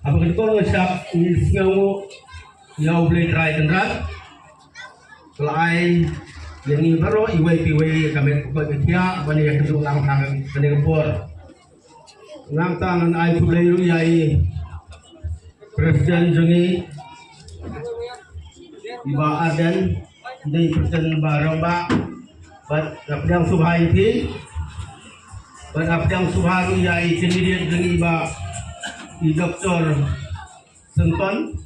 Apa kau siap ni semua yang boleh try kendrat. Selain yang ini baru iway kami buat kerja bani yang kedua lang tangan bani kepor. Lang tangan ai boleh yai Presiden Jungi Iba Aden di Presiden Baramba bat yang subhai ti bat yang subharu yai candidate Jungi Iba Dr. Syngkon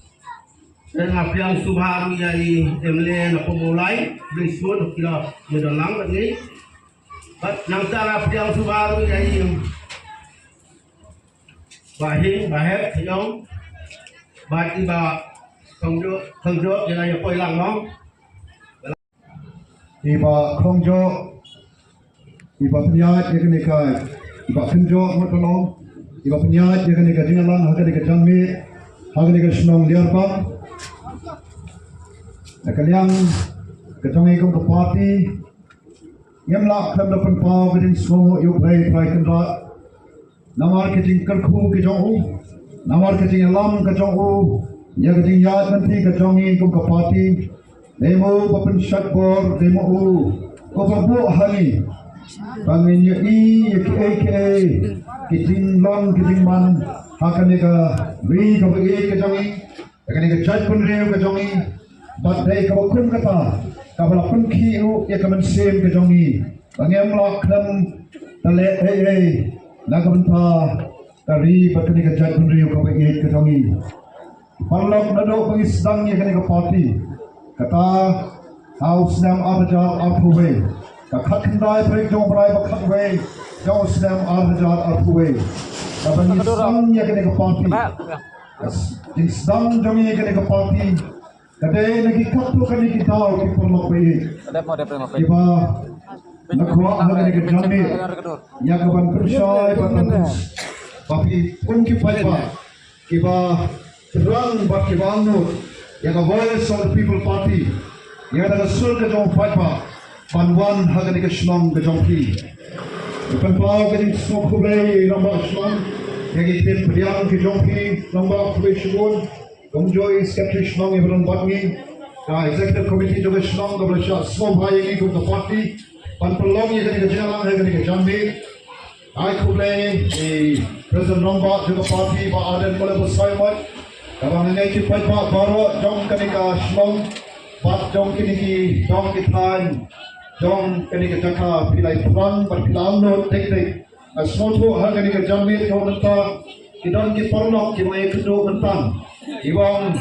dan yang subharu yai MLA nak mulai disebut kira medalang ni bat nang cara yang subharu yai bahir yang bat iba khongjo yang ayah poi lang nong iba khongjo iba penyat yang ni kai iba khongjo motolong iba penyat yang ni kai jingalang haga ni kai jammi haga ni kai senong liarbang nakaliang ketongi kong ke parti yamla kham lapan pau keding somo yuk play kendra namar keding kerku kejong namar keding alam kejong ya keding yat nanti ketongi kong ke parti demo papen syakbor demo ko babu hani bangin aka keding long keding man hakan ni ka ri ka bagi ketongi akan ni ka judge pun reu ketongi badai kau kun kata kau pun kiu ya kau mensem kejongi bangem lak nam tale nak benta dari bakni kejat pun riu kau bagi kejongi parlok nado bagi sedang ya kau parti kata house nam arjat arpuwe kakak kendai break jong berai bakat we jong sedang arjat arpuwe kau bagi sedang ya kau parti in sedang jong ya kau parti kadai lagi kaptu kami kita kita perlu pergi. Kita nak kuat lagi kita jambi. Ya kawan percaya pada tapi pun kita kita terang bak kita anu. Ya kawan voice of the people party. Ya ada surga jom fight panwan lagi kita senang kejampi. Bukan pau kita semua kubai nombor senang. Ya kita berdiam kejampi nombor kubai syukur. Enjoy secretary Shnong Ibrahim Batni, executive committee juga Shnong double shot small bhai ini untuk party, pan pelong ini kan jalan hari ini jambi, I kublai di President Nombat juga party, Pak Aden boleh bersama mat, kalau mengenai cepat Pak baru jom kenika Shnong, Pak jom kini jom kitan, jom kenika jaka pilai perang, berpilang not teknik, small tu hari ini jambi jom mentah, kita ni perlu kita mai kedua mentang. Ibang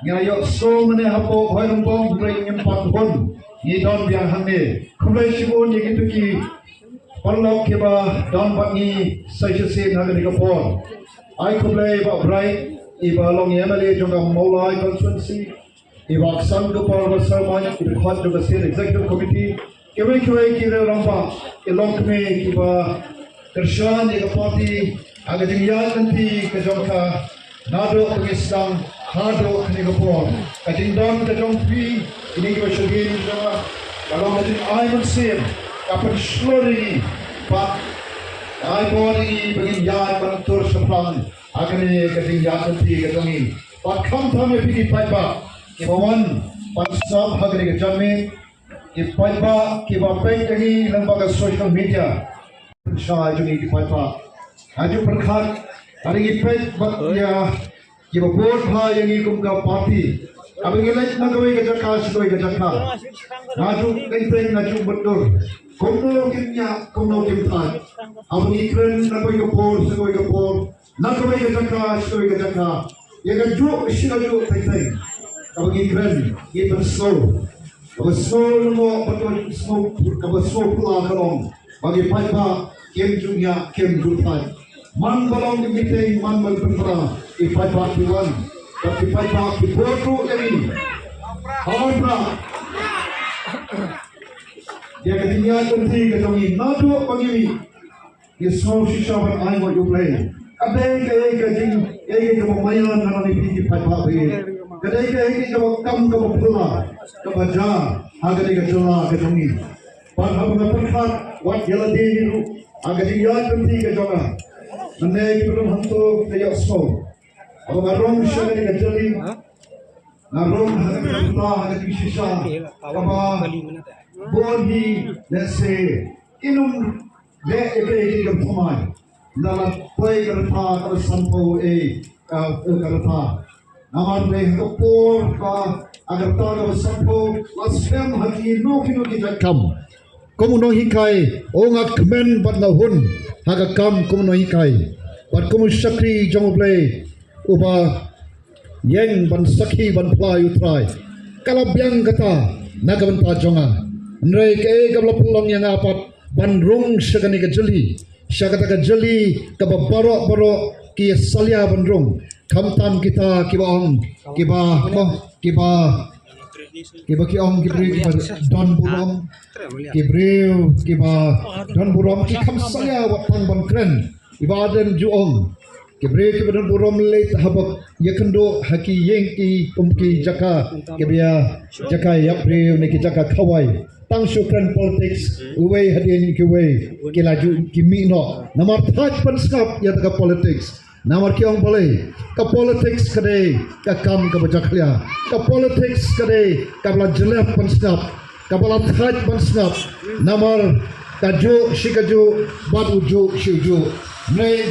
ngayo so mene hapo hoy rumpong break nyempat hon ni don biang hangne kumai sibun ye gitu ki parlok ke ba don bat ni sai se na ga kapor ai kumai ba bright iba long MLA jonga maulai constituency iba sang do par ba sarmanya iba khat do state executive committee kewe ki re ramba elong me ki ba kershan ye party aga dingyat nanti ke jonga nado pengisang hado kenegapon kating don kajong pi ini ko shogin jama kalau hadin ai mensim kapan slori pak ai body begin yard bantur sepang agane kating yard nanti katongi pak kam thame pigi paipa ki bawan pansam hagane ke jamme ki paipa ki ba pen kagi lembaga social media shai jungi ki paipa aju perkhat hari ipet ya kita vote ha yang ikum ka party abang elect na gawai ka jaka soi ka jaka naju kaiteng naju betul kono kimnya kono kimtan abang ikren na gawai ka por soi ka por na gawai ka jaka soi ka jaka ya ka ju sina ju kaiteng abang ikren ipan so mo betul so ka so pula kalong bagi paipa kem junya kem jutai man balong di meeting man bal Prah ipai pak tuan tapi ipai pak bodoh ini Prah dia ketinggalan nanti ketongi nado pagi ni semua sisa berai mau jual kadai ke pemayan nanti pergi ipai pak pergi kadai ke kam ke pula ke baca harga ni kejola ketongi pan apa perkat wat jalan dia agak tinggal nanti kejola Nandai belum hantu kayak semua. Aba marong siya ni kajali. Narong hagakanta hagakisisa. Aba boni let's say inum le eke ikam phamai. Lala poi karata kar sampo karata. Namar le kapor ka agarta kar sampo lasfem haki no kam. Komuno hikai onga kmen bat na hun hagakam komuno hikai. Bat komun sakri jongoble uba yang ban sakhi ban plai utrai kalabyang kata nagaban pa jonga nrei ke gabla pulong yang apat ban rung sagani ka jali sagata ka jali ka baro baro ki salya ban rung khamtam kita kibaong kiba ki ong kibri don burom kiba don burom ki kham salya wat pang ban kren ibaden juong Kebre kebetulan burom late habak yakendo haki yengki umki jaka kebya jaka yapre neki jaka kawai tang syukran politics uwei hadin kiwei kilaju kimino namar thaj panskap ya ka politics namar kiong boleh ka politics kade ka kam ka bajaklia ka politics kade ka bla jelef panskap ka bla thaj panskap namar kaju shikaju bat uju shuju nei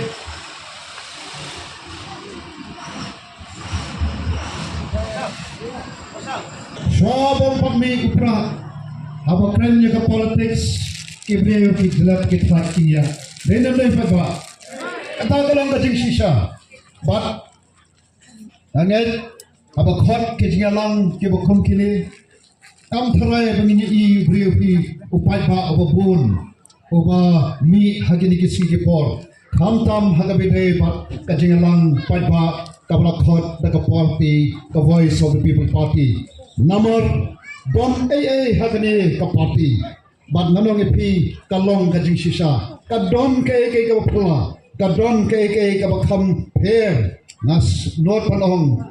Shobong pagmi Prah, apa kerennya ke politics, kibrio kitlat kitfakia. Dengan dia apa? Kata kalau ngajing sisa, but angin apa khot kejengalang kibukum kini, kam terai begini brio upai ba apa bun, apa mi hagini kisi kipor, kam tam hagabide bat kejengalang upai ba kabla khot dekat parti, the voice of the people party. Nomor don hagani ka party bad nanong ipi kalong kajing sisa ka don ka pula ka don ka bakam pair nas not panong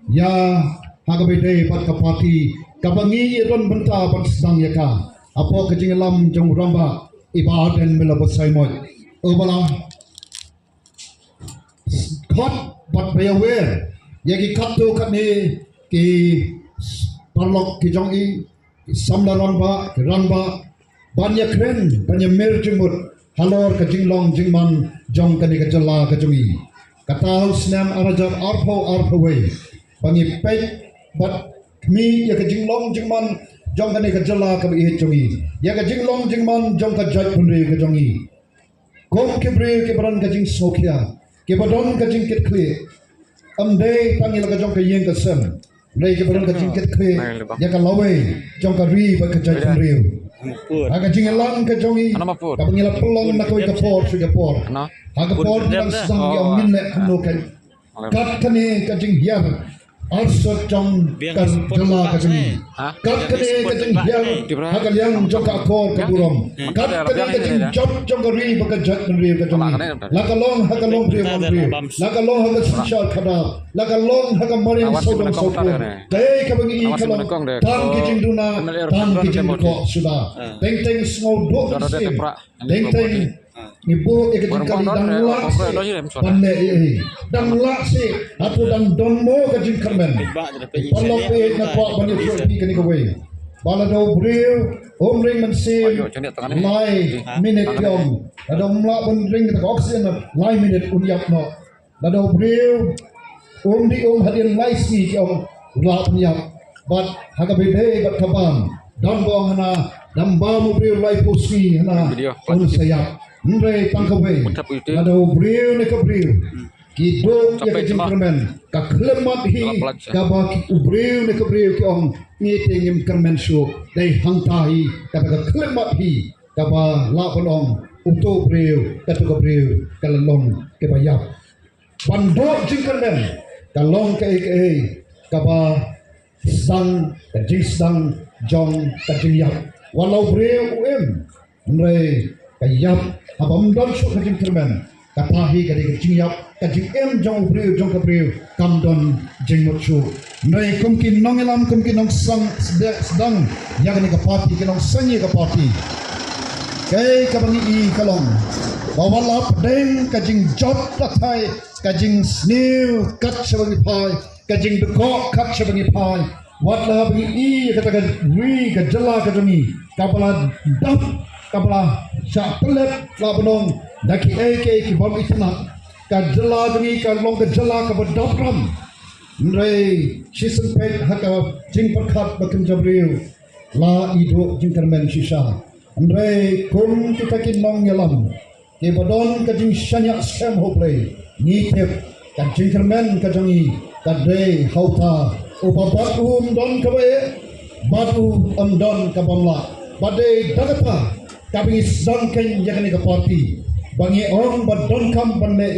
ya hagabide pat ka party ka bangi don benta pat sedang yaka apo kajing lam jong ramba ibaden melabot saimot obala khot but be aware yagi kapto katni ki parlok ki jong i samla ranba banyak kren banyak mer jemut halor ka jinglong jingman jong kani ka jala ka jongi kata snam arajar arpo way bangi pet bat mi ya ka jinglong jingman jong kani ka jala ka bi jongi ya ka jinglong jingman jong ka jaj punri ka jongi kom kebre ke baran ka jing sokhya ke badon ka jing ket kle amde pangil ka jong ka yeng ka sem Rai ke baran kajing ket kwe ya ka lawe jong ka ri ba ka jaj riu aga jing elang ka jongi ka bangila pelong na ko ka por su ka por aga por nang sang ya minne khamno kan kat kane ka jing hiar also jong ka jala ka jing kat kane ka jing hiar aga yang jong ka por ka burom kat kane ka jing job jong ka ri ba ka jaj riu ka jongi la ka long riu la ka long ha ka shal khada lagalong haga marin sodong sodong kay kabangi kalong tam kijing duna tam kijing ko sudah teng small do teng ibu ikut kali dang la panne dang la se atau dang donmo kijing kermen palok pe na ko bani pi kini ko we balado bril ring mensi lai minute yom adom la ring ta oxygen lai minute unyap no lado bril di hadirin laisi ki la punya bat hagabide bat kabam dan bong hana dan bamu brio lai pusi hana on saya ndre tangkawe lado brio ne ka brio ki do ya ka jingkermen ka klemat hi ka ba ki brio ne ka brio ki ni tingim kermen shu dai hangtahi ka klemat hi ka ba la polong uto brio ka to ka brio ka long ke ba ya bandok jingkermen kalong ke kaba sang kajing sang jong kajing yap walau breu nre kayap abam don su kajing termen katahi kajing yap kajing jong breu jong ka breu kam don jing mutsu nre kumkin nong elam kumkin nong sang sedang yang ni ka parti kinong sangi ka parti Kay kabangi I kalong. Bawala pedeng kajing jot latai kajing snew kat sebangi pai kajing bekok kat sebangi pai. Watlah bangi I katakan wi kajela kajami kapala dap kapala syak pelet labenong daki ki bom itna kajela bangi kalong kajela kabadapram. Nrei sisen pet haka jing perkat bakin jabriu la ido jing kermen sisa. Nrei kun kita kinong yalam ke badon kajing syanyak sem hoplay ngitip kajing kermen kajangi kadre hauta upabat don kabae batu don kabamla badai dagata kabingi sangken yakani ka party bangi on badon kam banle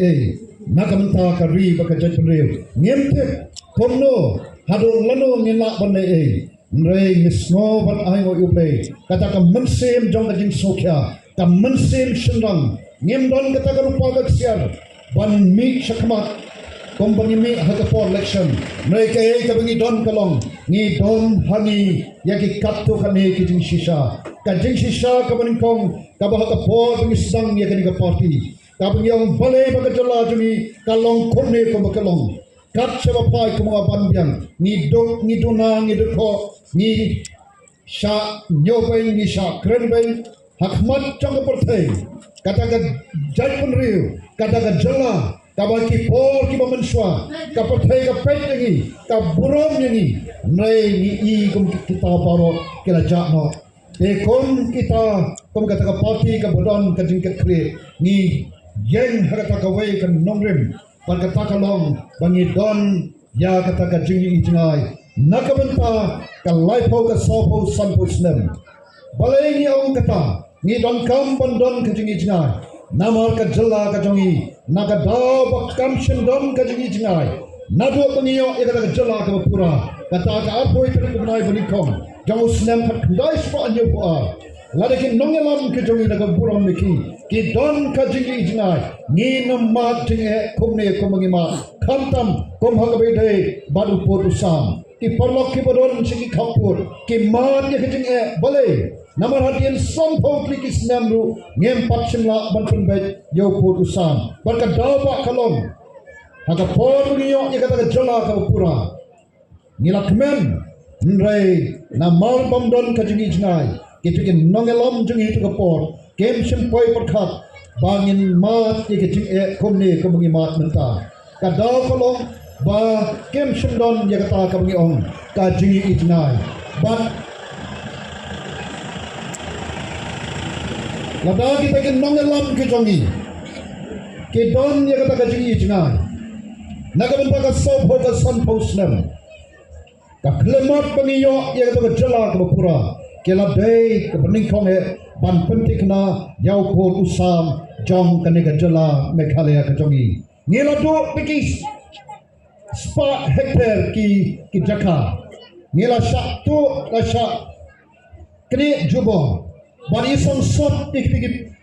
nagamenta kari bakajat penreu ngimtip komno hadung lano nilak banle nrei ngisno ban ai ngo uplay kata ka mensem jong kajing sokya ka mensem shendang ngimdon kata ka rupa gaksiar ban mi shakmat kompani mi hakapo election mereka kabangi don kalong ni don hani yaki katto kane kijing shisha kajing shisha kabaning kong kabah hakapo bangi sedang yakani ka party kabangi ang bale bagajala jumi kalong komne ko bakalong kat sebapai ko mga banbyang ni dok ni duna ni doko ni sha nyobay ni sha krenbay hakmat chang partai kataga jaypun riu kataga jala kabaki por ki bamanswa kapathai ka pet ngi ka burom ngi nei ni I kum kita paro kila jakno e kom kita kom kata ka party ka bodon ka jingket kre ni yen harata ka wei kan nongrim par kata ka long bangi don ya kata ka jingi ijnai nakabenta ka laipo ka sopo sanpo snem balai ni ang kata ni don kam bandon ka jingi ijnai namar ka jalla ka jongi naga daw kam shendon ka jingi jingai nado pangiyo ikata ka jalla ka pura kata ka apoy ka kunai banikong jong snem ka dai spa anyo po a ladakin nongelam ka jongi naga buram miki ki don ka jingi jingai ni namat tinge kumne kumangi ma kantam kum hagabe de badu por usam ki parlok ki bodon sigi khapur ki mat ye jinge bale namar hadian sompong klikis namru ngem patsimla banpun bet yo putusan barka dawa kalong haka por niyo ikata jala ka pura nilakmen nrei namal bamdon ka jingi jinai kitikin nongelam jingi to ka por kem simpoi perkhat bangin mat ikijing komne komungi mat menta ka daw kalong ba kem sindon yakata ka bangi ong ka jingi jinai bat lada kita ke nongelam ke jongi ke don ya kata kajingi jingai nagabenta ka sopo ka sanpo snem ka klemat pangiyo ya kata ka jala ka pura ke labei ka peningkong ban pentik na yau po usam jong ka ka jala mekhalaya ka jongi ngilado pikis spa hektar ki jaka ngila syak tu la syak kini jubo bari som sot tik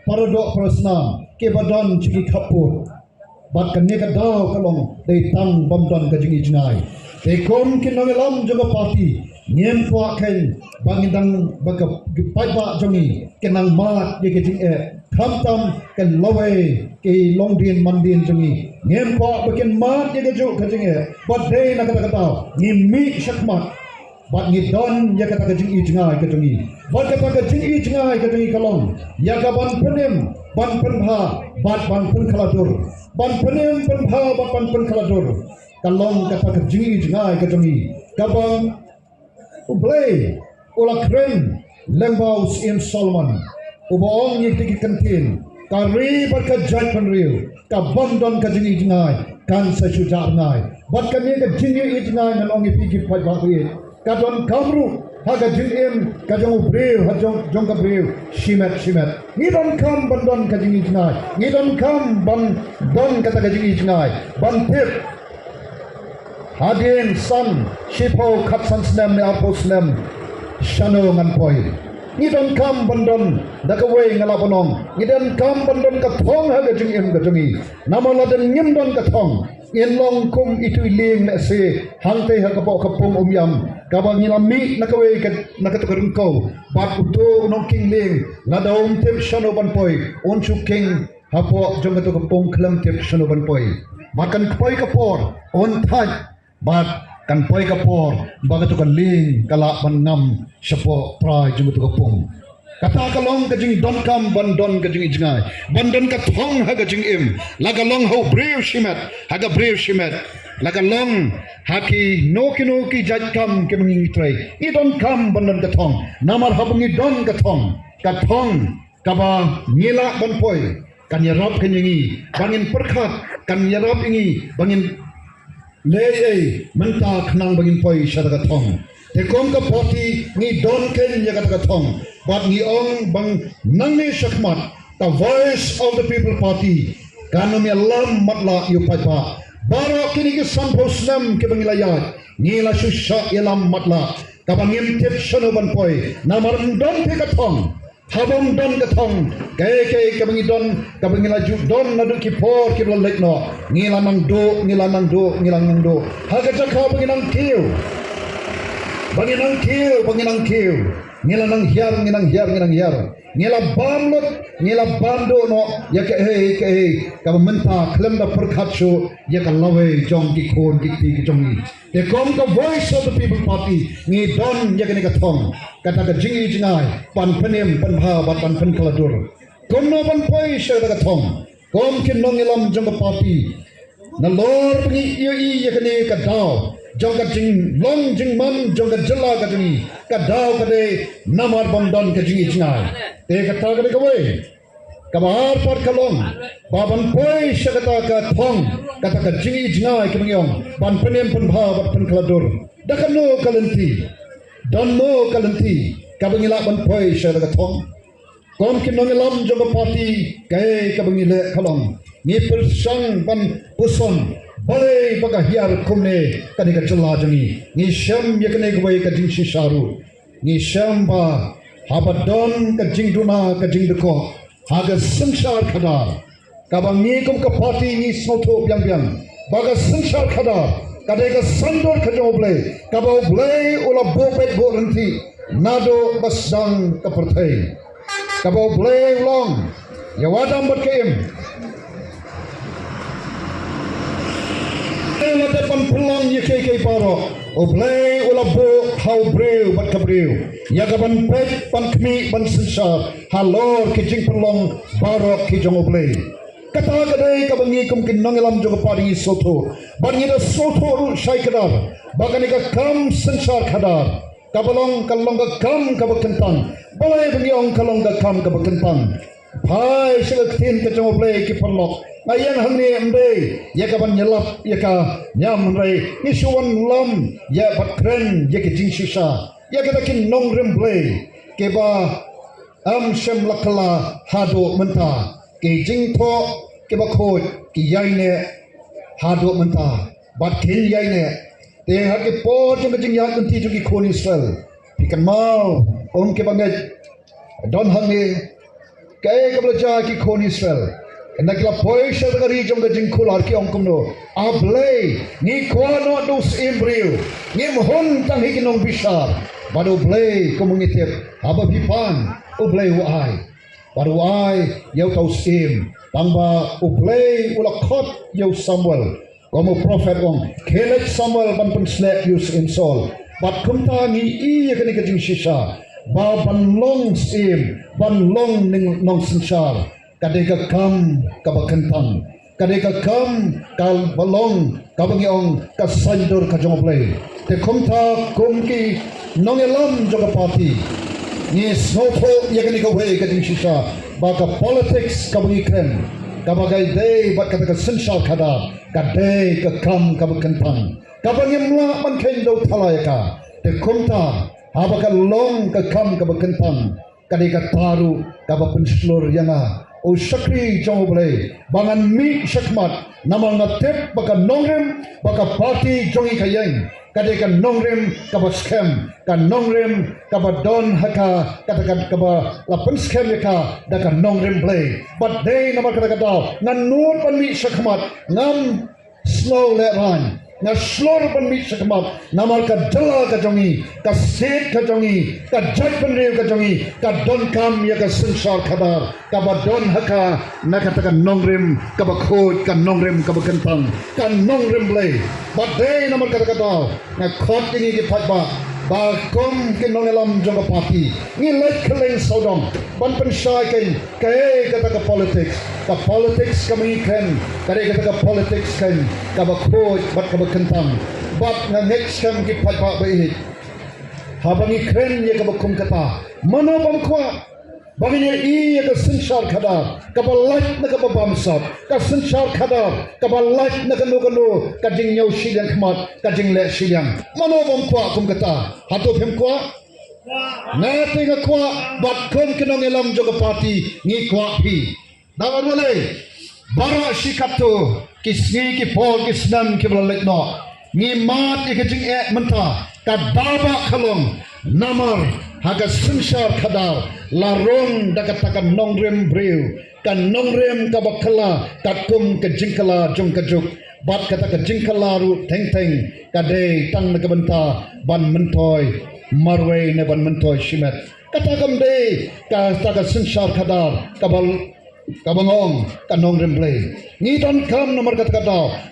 parodok prasna ke badan ciki kapur bat kan ne ka daw kalong dei tang bamdan ka jingi jinai te kom kin nongelam joga party nyem kwa ken bangindang baka paiba jongi kenang mat ye ke jing khamtam ken lowe ke longdin mandin jongi nyem kwa bakin mat ye ke jo ka jing bat dei na kata kata ni mi shakmat bat ni don ya kata ka jingi jingai ka jongi bat kata ka jingi jingai ka jongi kalong ya ka ban penem ban penha bat ban pen kaladur ban penem penha bat ban pen kaladur kalong kata ka jingi jingai ka jongi kabang ublay ula kren lembaus in Solomon ubaong ni tiki kantin kari barka jai penriu ka bandon ka jingi jingai kan sa sujar nai bat ka ni ka jingi jingai nan ongi pigi pai ba kadon kamru haga jingim kajong breu jong ka breu shimet ni don kam bandon ka jingi jingai ni don kam ban don kata ka jingi jingai ban pip hadin san shipo khatsan snem ne apo snem shano ngan poi ni don kam bandon da ka we ngala bonong ni don kam bandon ka thong ha ga jing em ga jungi namala den ngim don ka thong in long kum itu ling na se hang te ha ka po ka pum yam ka ba ni mi na ka we ka na ka tukar ko bat uto no king ling na daum tep shano ban poi on chu king ha po jong ka to ka pum khlam tep shano ban poi makan poi ka por on thaj bat kan poi ka por baga to ka ling kala ban ngam shapo prai jung to ka pum kata ka long ka jing don kam ban don ka jing jingai ban don ka thong ha ka jing im la ka long ho brave shimat ha ka brave shimat la ka long ha ki no ki jaj kam ke mangi trai I don kam ban don ka thong namar ha bangi don ka thong ka ba ngila ban poi kan yarap kan yangi bangin perkhat kan yarap ingi bangin lei menta khnang bangin poi shada thong te kom ka poti ni don ken ya ka thong but ni ong bang nangni shakmat the voice of the people party kanum ya lam matla yu paipa baro kini ke samposnam ke bangilaya ni la shusha yalam matla ka bangim tip shano ban poi namar don te ka thong habam don ka thong ke ka bangi don ka bangila ju don na du ki por ki lo lek no ngila nang do ha ka chakha banginang kiu banginang kiu ngila nang hiar ngila bamlot ngila bando no ya ke ka menta klem da perkhat shu ya ka lawe jong ki khon ki ti ki jong ni te kom ka voice of the people party ni don ya ke ka thong kata ka jingi jingai pan penem pan bha bat pan pen kaladur kom no ban poi sha ka thong kom kin nong ilam jong ka party na lor ni ya ke ne ka daw jong ka jing long jing man jong ka jala ka jing ka daw ka de namar bandon ka jing jingai te ka ta ka we ka bahar par kalong baban poi shakata ka thong kata ka jing jingai ka ngyong ban penem pan bha bat pan kaladur da ka no kalanti don no kalanti ka bangila ban poi shakata ka thong kom kin nong lam jong ka party ka bangile kalong ni persang ban puson Bale baga hiar kumne kadika challa jangi ni sham yakne gwai ka jing shisharu ni sham ba habadon ka jing duna ka jing deko haga sansar khadar ka bangi kum ka party ni soto byang baga sansar khadar kadika sandor khajoble ka ba ble ula bopet boranti nado basang ka perthai ka ba ble long yawadam batkem Lada pan pulang ye ke paro oblay ula bo how breu bat kabreu ya gaban pet pan kmi ban sensar halor ke jing pulang baro ke jong oblay kata kadai ka bangi kum kin nangelam jog pari soto bangi da soto ru shai kadar bagani ka kam sensar khadar kabalong kalong ka kam ka bakentang balai bangi ong kalong ka kam ka bakentang bhai shilak tin ke jong oblay ki parlok Ayan hamni amde ya kaban nyalap ya ka nyam rai ni suwan lam ya bakren ya ke jing shisha ya kata kin nong remble ke ba am shem lakala hado menta ke jing tho ke ba khoj ki yaine hado menta bat kin yaine te ha ke po jong jing ya kan ti ju ki khoni Israel pikan mau om ke bangai don hangi ke belajar ki khoni Israel Nakla poisha dari jong ka jing kular ki ong kumno ablay ni kwano dos imbriu ni mohon tang hikinong bishar bado blay kumungitip haba bipan ublay uai bado uai yau tau sim tangba ublay ula kot yau Samuel komo prophet ong kelet Samuel ban pen slap yus in sol bat kumta ni iya kani ka jing shisha ba ban long sim ban long ning nong sensar kadeka kam kabakentang kadeka kam kal balong kabangyong kasandor kajomoplay te kumta kumki nongelam joga party ni sopo yakani ka way kading shisha baka politics kabangi krem kabagai day bat kadeka sensal kada kadai ka kam kabakentang kabangi mla man kendo thalayaka te kumta habaka long ka kam kabakentang kadeka taru kabapenslor yanga o sakri jong boleh bangan mi sakmat namal ngatep baka nongrem baka parti jongi kayeng kade kan nongrem kaba scam kan nongrem kaba don haka katakan kaba lapen scam yaka dakan nongrem play but day namal kata ngan nur pan mi sakmat ngam slow let run na slow pan mi sakmat namal ka jala ka jongi ka set ka jongi ka jaj pan rew ka jongi ka don kam ya ka sansar khabar ka ba don haka na katakan nongrem ka ba khoj ka nongrem ka ba kentang ka nongrem blay but day namal kata na khot tingi ki phat ba ba kom ke nongelam jong party ni like keleng sodom ban pen shai ken ke kata ka politics kami kan kare kata ka politics kan ka ba khoj bat ka ba kentang but na next time ki phat ba be habangi kren ye ka ba kum kata mano bam khwa baginya i ka sansar khada ka ba light na ka ba bamsat ka sansar khada ka ba light na ka no ka jing nyau silang khmat ka jing le silang mano bam khwa kum kata hatu phem khwa na tinga khwa bat kon kinong elam joga party ngi khwa phi dawan wale bara shikato kisni ki pol kisnam ki blalek no ngi mat ke jing e menta ka daba khalong namar haga sansar khada larong dakatakan nongrem breu kan nongrem ka bakala kakum ke jingkala jong kajuk bat kata ke jingkala ru teng ka de tang na kabanta ban mentoy marwe ne ban mentoy shimet kata kam de ka ta sansar khada kabal kabangong ka nongrem blay ni don kam nomor kata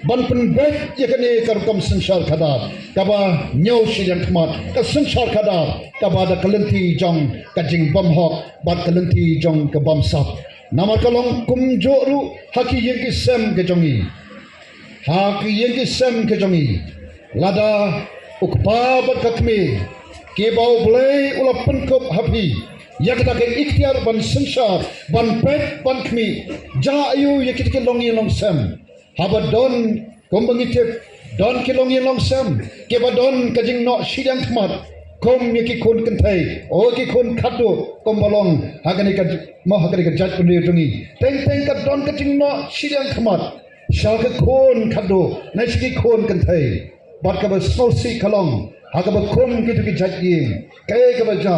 ban pen bet yakane karkam sansar khada kaba nyau silang khmat ka sansar khada kaba da kalenti jong ka jing bam hok bat kalenti jong ka bam sap namar kalong kum joru haki yeng sem ke jongi lada ukpa bat kakme ke bau blay ula penkop hapi yakata ke ikhtiar ban sansar ban pet ban kmi ja ayu yakita ke longi long sem haba don kombangitep don ke longi long sem ke ba don kajing no silang khmat kom yaki kon kentai o ki kon khado kom balong hagani ka mo hagani ka jaj puni jungi teng ka don kajing no silang khmat shal ka kon khado na shi kon kentai bat ka ba sosi khalong hagaba kom ki tu ki jaj yin kai ka ba ja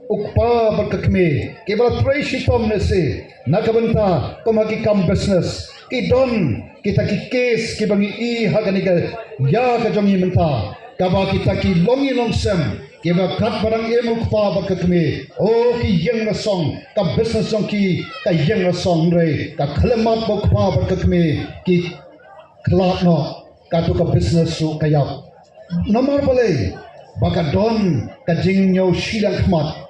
ukpa berkekme kebal tresi tom nese nakabenta komaki kam business ki don kita ki case ki bangi i hagani ka ya ka jongi menta kaba kita ki longi longsem keba kat barang em ukpa berkekme o ki yeng na song ka business song ki ka yeng na song re ka khlemat ukpa berkekme ki klat no ka tu ka business su kayap nomor bale baka don ka jing nyau silang khmat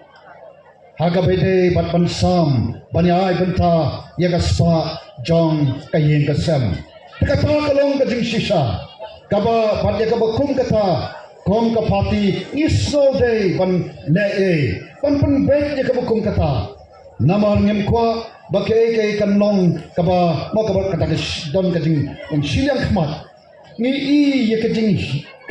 haga bede bat bansam banyai benta yaga spa jong kayeng kasam kata kalong ka jing shisha kaba bat yaga bakum kata kom ka party isno day ban le ban bet yaga bakum kata namar ngem kwa bakai kai kanong kaba mo kaba kata don ka jing silang khmat ni i yaga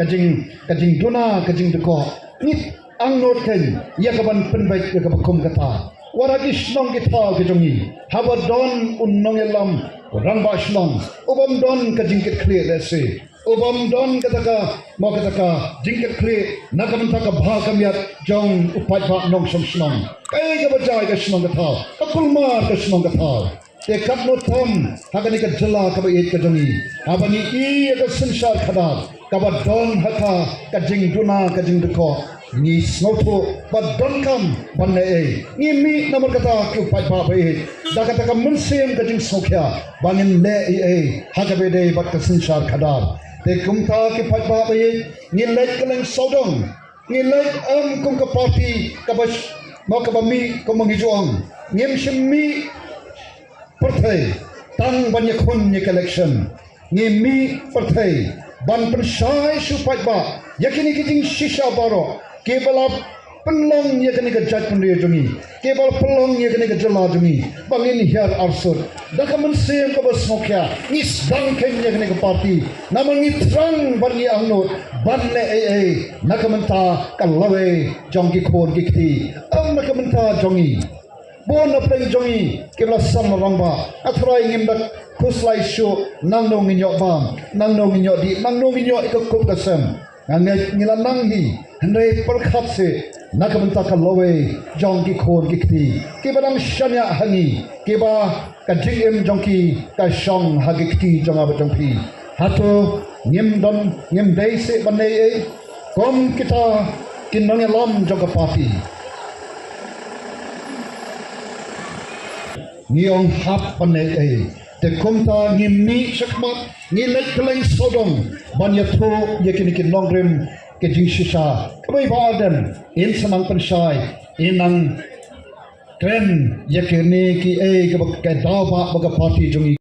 kajing duna kajing deko ni ang not ken yakaban penbaik yakabakum kata waragi shlong kita kejongi haba don unnong elam rangba shlong ubam don kajingket kle lese ubam don kataka mo kataka jingket kle nakaman taka bha kamyat jong upai pa nong shlong kai ka bajai ka shlong kata kakulmar ka shlong kata te kat no thom hagani ka jala ka bai ka jongi habani i ka sansar khada ka ba don haka kajing duna kajing deko ni snoto but don't come banne ni mi namar kata ku pai pa bai da kata ka munsem kajing sokya bangin le haga be de bat ka sansar khada te kumta ki pai pa bai ni lek keleng sodong ni lek kum ka party ka bas mo ka mi ko mangi juang ngem shmi perthai tang banya khun ni collection ni mi perthai ban persai su pai ba yakini kijing shisha baro kebal pelong ye kene ke jaj pun jumi kebal pelong ye kene ke jala jumi bangin hiar arsur dakaman sem ka bas mokya is dang ken ye kene ke party namangi trang barni angnot banle nakamanta kalawe jongki khor gikti nakamanta jongi bon na pleng jongi kibla sam rangba athrai ngim dak khuslai shu nang no nginyo bam nang no nginyo di nang no nginyo ikup kasem ngila nang hi hendai perkhat se nakabanta ka lowe jong ki khon ki kti kibadang shanya hangi kiba ka jingem jongki ka shong hagikti jonga batongpi hato ngim don ngim dei se banei e kom kita kinong lam joga party niong hap banei e te komta ngimni sakmat ngilek keleng sodom banyatho yakini kinongrem ke jingshisha koi baden in samang penshai inang kren yakini ki e ke dawa baga party jongi